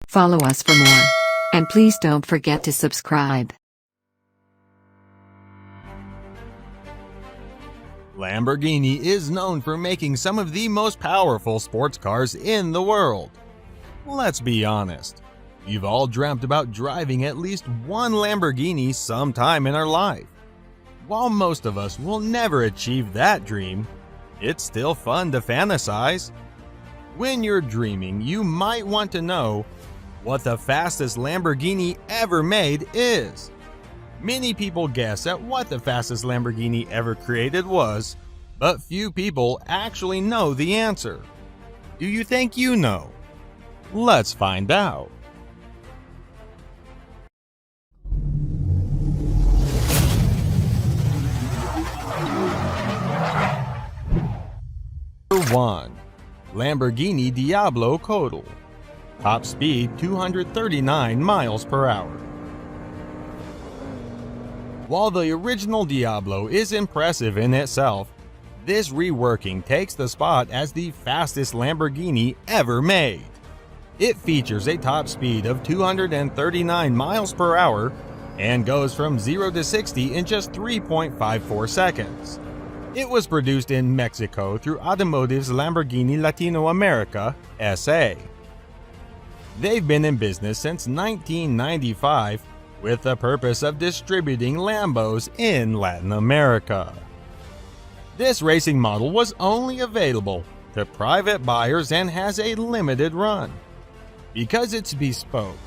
Follow us for more. And please don't forget to subscribe. Lamborghini is known for making some of the most powerful sports cars in the world. Let's be honest, we've all dreamt about driving at least one Lamborghini sometime in our life. While most of us will never achieve that dream, it's still fun to fantasize. When you're dreaming, you might want to know what the fastest Lamborghini ever made is. Many people guess at what the fastest Lamborghini ever created was, but few people actually know the answer. Do you think you know? Let's find out. Number 1. Lamborghini Diablo Codal. Top speed 239 miles per hour. While the original Diablo is impressive in itself, this reworking takes the spot as the fastest Lamborghini ever made. It features a top speed of 239 miles per hour and goes from 0 to 60 in just 3.54 seconds. It was produced in Mexico through Automotive's Lamborghini Latino America, S.A. They've been in business since 1995 with the purpose of distributing Lambos in Latin America. This racing model was only available to private buyers and has a limited run. Because it's bespoke,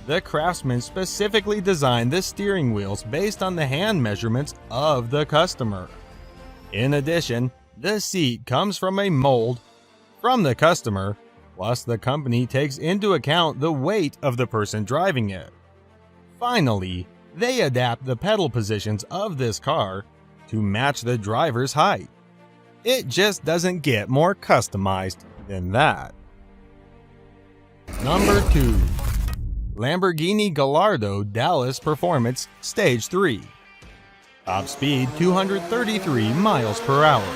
the craftsman specifically designed the steering wheels based on the hand measurements of the customer. In addition, the seat comes from a mold from the customer, plus the company takes into account the weight of the person driving it. Finally, they adapt the pedal positions of this car to match the driver's height. It just doesn't get more customized than that. Number 2. Lamborghini Gallardo Dallas Performance Stage 3. Top speed 233 miles per hour.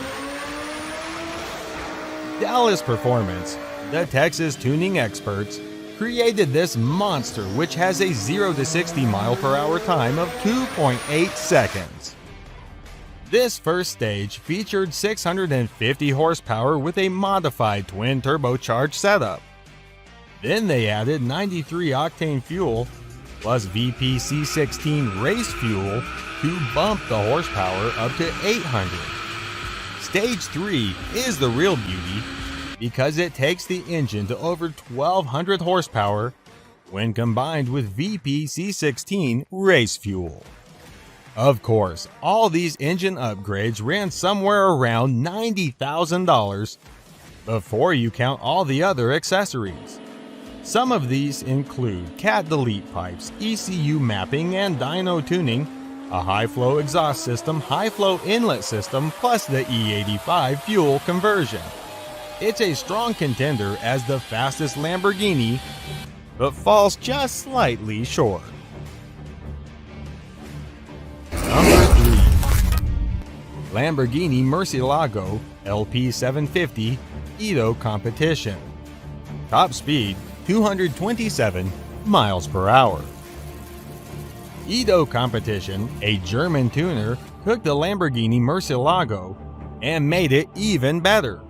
Dallas Performance, the Texas tuning experts, created this monster which has a 0 to 60 mile per hour time of 2.8 seconds. This first stage featured 650 horsepower with a modified twin turbocharged setup. Then they added 93 octane fuel plus VPC16 race fuel to bump the horsepower up to 800. Stage 3 is the real beauty because it takes the engine to over 1200 horsepower when combined with VPC16 race fuel. Of course, all these engine upgrades ran somewhere around $90,000 before you count all the other accessories. Some of these include cat delete pipes, ECU mapping and dyno tuning, a high-flow exhaust system, high-flow inlet system, plus the E85 fuel conversion. It's a strong contender as the fastest Lamborghini, but falls just slightly short. Number 3. Lamborghini Murcielago LP750 Edo Competition. Top speed 227 miles per hour. Edo Competition, a German tuner, took the Lamborghini Murcielago and made it even better.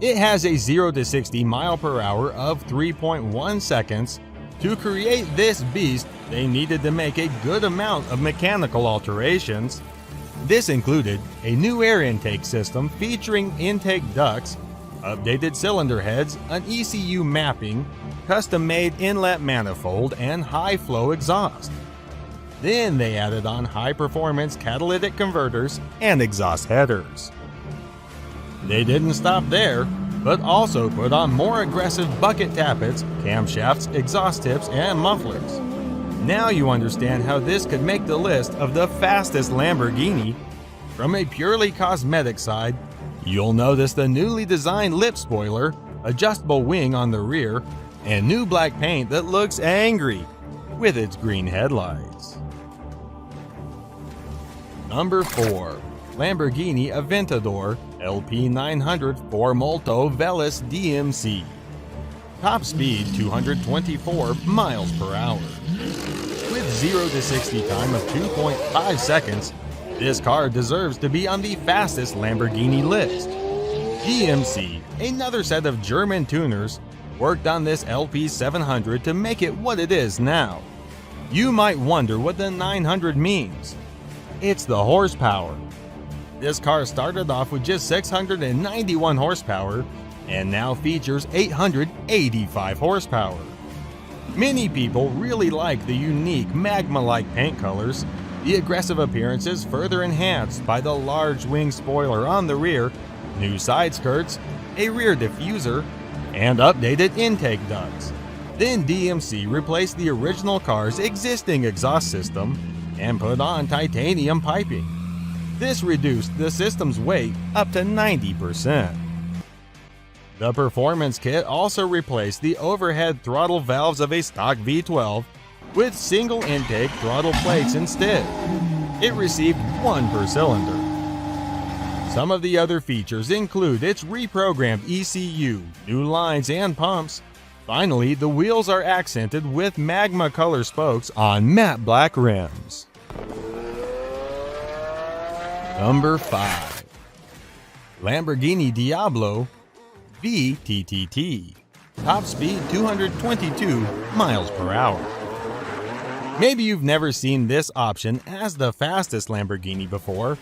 It has a 0 to 60 mile per hour of 3.1 seconds. To create this beast, they needed to make a good amount of mechanical alterations. This included a new air intake system featuring intake ducts, updated cylinder heads, an ECU mapping, custom-made inlet manifold, and high-flow exhaust. Then they added on high-performance catalytic converters and exhaust headers. They didn't stop there, but also put on more aggressive bucket tappets, camshafts, exhaust tips, and mufflers. Now you understand how this could make the list of the fastest Lamborghini. From a purely cosmetic side, you'll notice the newly designed lip spoiler, adjustable wing on the rear, and new black paint that looks angry with its green headlights. Number 4. Lamborghini Aventador LP900 4Molto Veloce DMC. Top speed 224 miles per hour. With 0 to 60 time of 2.5 seconds, this car deserves to be on the fastest Lamborghini list. GMC, another set of German tuners, worked on this LP700 to make it what it is now. You might wonder what the 900 means. It's the horsepower. This car started off with just 691 horsepower and now features 885 horsepower. Many people really like the unique magma-like paint colors. The aggressive appearance is further enhanced by the large wing spoiler on the rear, new side skirts, a rear diffuser, and updated intake ducts. Then DMC replaced the original car's existing exhaust system and put on titanium piping. This reduced the system's weight up to 90%. The performance kit also replaced the overhead throttle valves of a stock V12 with single intake throttle plates instead. It received one per cylinder. Some of the other features include its reprogrammed ECU, new lines and pumps. Finally, the wheels are accented with magma color spokes on matte black rims. Number 5. Lamborghini Diablo VTTT. Top speed 222 miles per hour. Maybe you've never seen this option as the fastest Lamborghini before.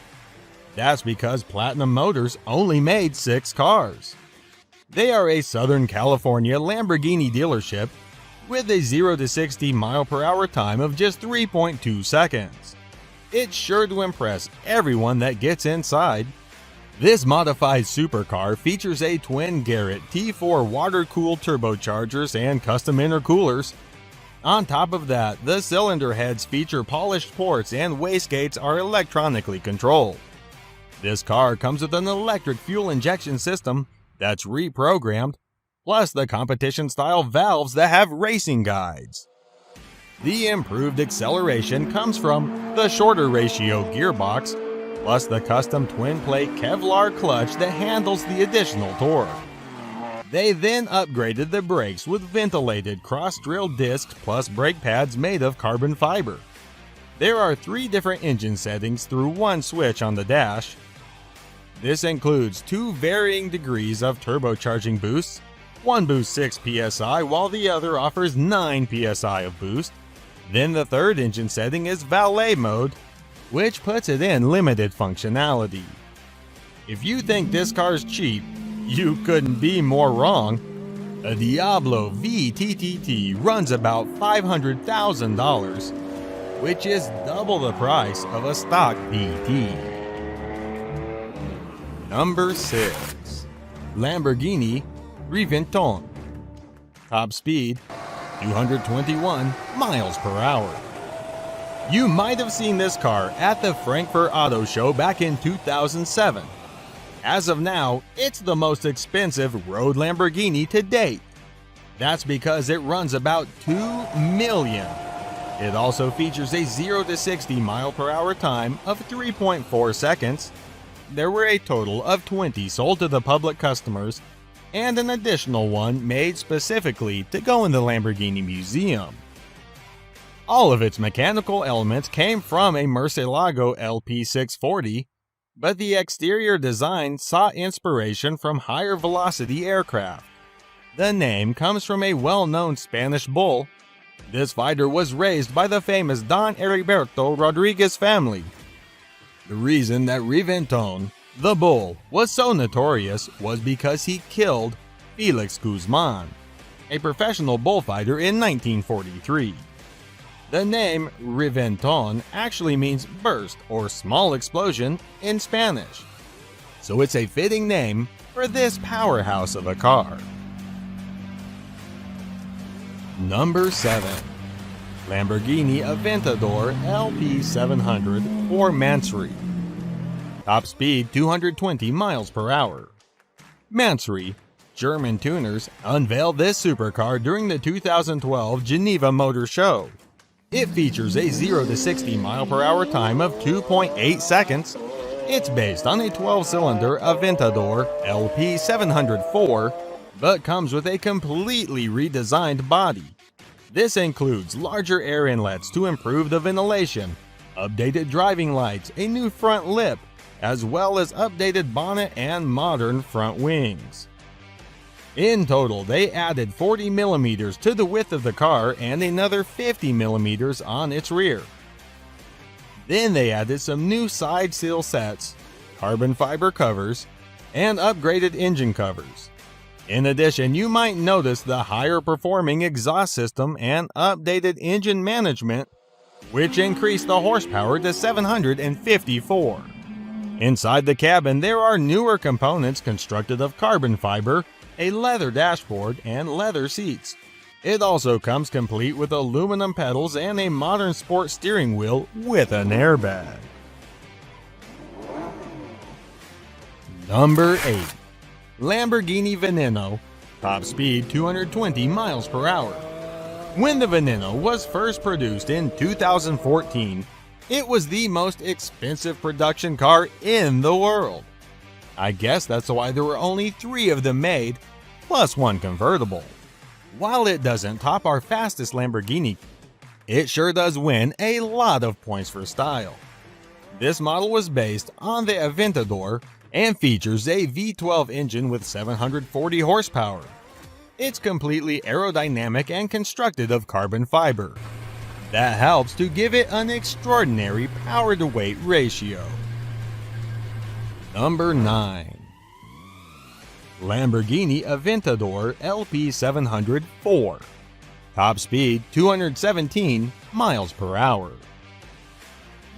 That's because Platinum Motors only made 6 cars. They are a Southern California Lamborghini dealership with a 0 to 60 mile per hour time of just 3.2 seconds. It's sure to impress everyone that gets inside. This modified supercar features a twin Garrett T4 water-cooled turbochargers and custom intercoolers. On top of that, the cylinder heads feature polished ports and wastegates are electronically controlled. This car comes with an electric fuel injection system that's reprogrammed, plus the competition-style valves that have racing guides. The improved acceleration comes from the shorter ratio gearbox, plus the custom twin-plate Kevlar clutch that handles the additional torque. They then upgraded the brakes with ventilated cross-drilled discs plus brake pads made of carbon fiber. There are 3 different engine settings through one switch on the dash. This includes 2 varying degrees of turbocharging boosts. One boosts 6 psi while the other offers 9 psi of boost. Then the third engine setting is valet mode, which puts it in limited functionality. If you think this car's cheap, you couldn't be more wrong. A Diablo VTTT runs about $500,000, which is double the price of a stock VT. Number 6. Lamborghini Reventone. Top speed 221 miles per hour. You might have seen this car at the Frankfurt Auto Show back in 2007. As of now, it's the most expensive road Lamborghini to date. That's because it runs about $2 million. It also features a 0 to 60 mile per hour time of 3.4 seconds. There were a total of 20 sold to the public customers, and an additional one made specifically to go in the Lamborghini Museum. All of its mechanical elements came from a Murcielago LP640, but the exterior design sought inspiration from higher velocity aircraft. The name comes from a well-known Spanish bull. This fighter was raised by the famous Don Heriberto Rodriguez family. The reason that Reventone, the bull, was so notorious was because he killed Felix Guzman, a professional bullfighter in 1943. The name Reventone actually means burst or small explosion in Spanish, so it's a fitting name for this powerhouse of a car. Number 7. Lamborghini Aventador LP700 or Mansory. Top speed 220 miles per hour. Mansory, German tuners, unveiled this supercar during the 2012 Geneva Motor Show. It features a 0 to 60 mile per hour time of 2.8 seconds. It's based on a 12-cylinder Aventador LP704 but comes with a completely redesigned body. This includes larger air inlets to improve the ventilation, updated driving lights, a new front lip, as well as updated bonnet and modern front wings. In total, they added 40 millimeters to the width of the car and another 50 millimeters on its rear. Then they added some new side sill sets, carbon fiber covers, and upgraded engine covers. In addition, you might notice the higher performing exhaust system and updated engine management, which increased the horsepower to 754. Inside the cabin, there are newer components constructed of carbon fiber, a leather dashboard, and leather seats. It also comes complete with aluminum pedals and a modern sport steering wheel with an airbag. Number 8. Lamborghini Veneno, top speed 220 miles per hour. When the Veneno was first produced in 2014, it was the most expensive production car in the world. I guess that's why there were only 3 of them made, plus one convertible. While it doesn't top our fastest Lamborghini, it sure does win a lot of points for style. This model was based on the Aventador and features a V12 engine with 740 horsepower. It's completely aerodynamic and constructed of carbon fiber. That helps to give it an extraordinary power-to-weight ratio. Number 9. Lamborghini Aventador LP700-4. Top speed 217 miles per hour.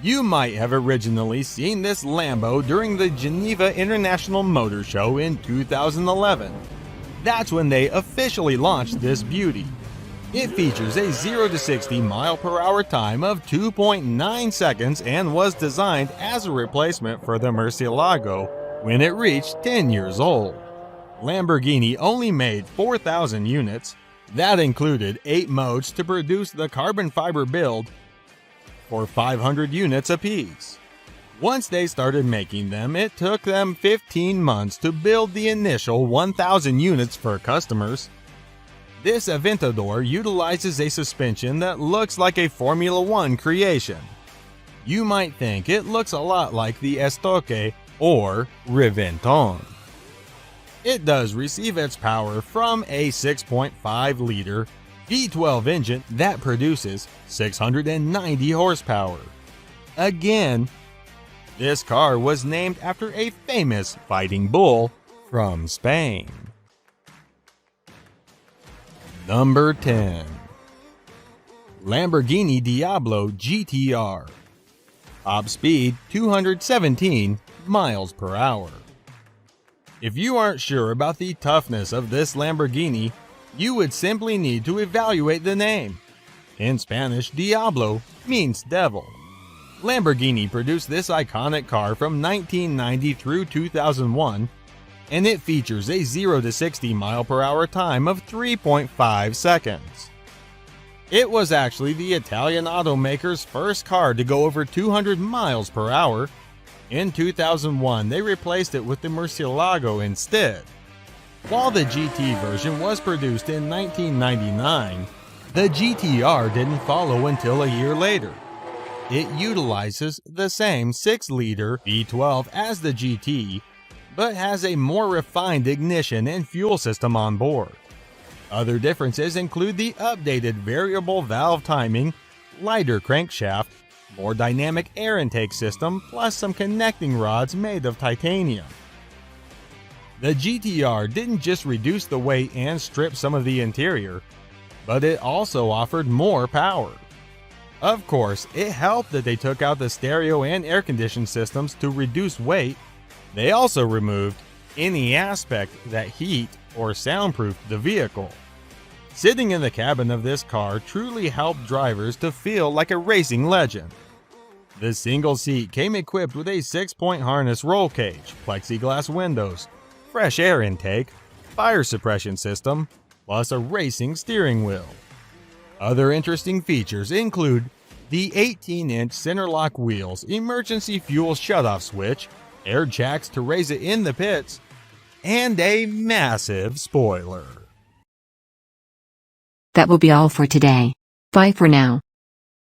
You might have originally seen this Lambo during the Geneva International Motor Show in 2011. That's when they officially launched this beauty. It features a 0 to 60 mile per hour time of 2.9 seconds and was designed as a replacement for the Murcielago when it reached 10 years old. Lamborghini only made 4,000 units. That included 8 modes to produce the carbon fiber build for 500 units apiece. Once they started making them, it took them 15 months to build the initial 1,000 units for customers. This Aventador utilizes a suspension that looks like a Formula One creation. You might think it looks a lot like the Estoque or Riventon. It does receive its power from a 6.5-liter V12 engine that produces 690 horsepower. Again, this car was named after a famous fighting bull from Spain. Number 10. Lamborghini Diablo GTR. Top speed 217 miles per hour. If you aren't sure about the toughness of this Lamborghini, you would simply need to evaluate the name. In Spanish, Diablo means devil. Lamborghini produced this iconic car from 1990 through 2001, and it features a 0 to 60 mile per hour time of 3.5 seconds. It was actually the Italian automaker's first car to go over 200 miles per hour. In 2001, they replaced it with the Murcielago instead. While the GT version was produced in 1999, the GTR didn't follow until a year later. It utilizes the same 6-liter V12 as the GT, but has a more refined ignition and fuel system on board. Other differences include the updated variable valve timing, lighter crankshaft, more dynamic air intake system, plus some connecting rods made of titanium. The GTR didn't just reduce the weight and strip some of the interior, but it also offered more power. Of course, it helped that they took out the stereo and air conditioning systems to reduce weight. They also removed any aspect that heat or soundproofed the vehicle. Sitting in the cabin of this car truly helped drivers to feel like a racing legend. The single seat came equipped with a 6-point harness roll cage, plexiglass windows, fresh air intake, fire suppression system, plus a racing steering wheel. Other interesting features include the 18-inch center lock wheels, emergency fuel shutoff switch, air jacks to raise it in the pits, and a massive spoiler. That will be all for today. Bye for now.